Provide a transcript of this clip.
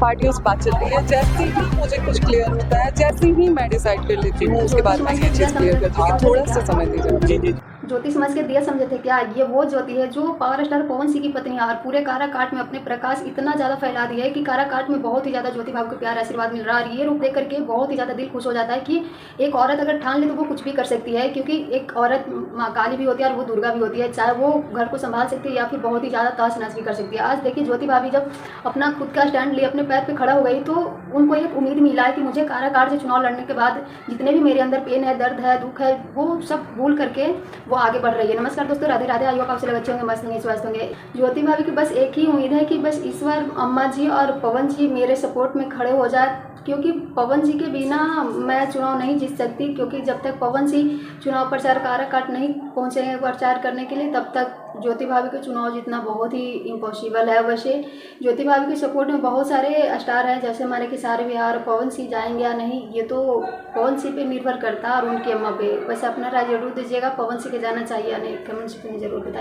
Party उस बात चल रही है। जैसे ही मुझे कुछ क्लियर होता है, जैसे ही मैं डिसाइड कर लेती हूँ, उसके बाद मैं ये चीज़ क्लियर कर दूँगी। थोड़ा सा समय दीजिए। ज्योति समझ के दिया समझे थे क्या? ये वो ज्योति है जो पावर स्टार पवन सिंह की पत्नी है और पूरे काराकाट में अपने प्रकाश इतना ज़्यादा फैला दिया है कि काराकाट में बहुत ही ज़्यादा ज्योति भाव को प्यार आशीर्वाद मिल रहा है। और ये रूप देख करके बहुत ही ज़्यादा दिल खुश हो जाता है कि एक औरत अगर ठान ले तो वो कुछ भी कर सकती है, क्योंकि एक औरत माँ काली भी होती है और वो दुर्गा भी होती है। चाहे वो घर को संभाल सकती है या फिर बहुत ही ज़्यादा तहस नहस भी कर सकती है। आज देखिए ज्योति भाभी जब अपना खुद का स्टैंड लिए अपने पैर पर खड़ा हो गई तो उनको एक उम्मीद मिला है कि मुझे काराकाट से चुनाव लड़ने के बाद जितने भी मेरे अंदर पेन है, दर्द है, दुख है, वो सब भूल करके वो आगे बढ़ रही है। नमस्कार दोस्तों, राधे राधे। आई होप आप सब अच्छे होंगे, मस्त होंगे, स्वस्थ होंगे। ज्योति भाभी की बस एक ही उम्मीद है कि बस ईश्वर, अम्मा जी और पवन जी मेरे सपोर्ट में खड़े हो जाए, क्योंकि पवन जी के बिना मैं चुनाव नहीं जीत सकती। क्योंकि जब तक पवन सिंह चुनाव प्रचार काराकाट नहीं पहुंचेंगे प्रचार करने के लिए, तब तक ज्योति भाभी का चुनाव जीतना बहुत ही इम्पॉसिबल है। वैसे ज्योति भाभी के सपोर्ट में बहुत सारे स्टार हैं, जैसे हमारे खेसारी बिहार, पवन सिंह जाएंगे या नहीं ये तो पवन सिंह पे निर्भर करता है और उनकी अम्मा पे। वैसे अपना राय जरूर दीजिएगा, पवन सिंह के जाना चाहिए या नहीं, कमेंट सेक्शन में जरूर बताएं।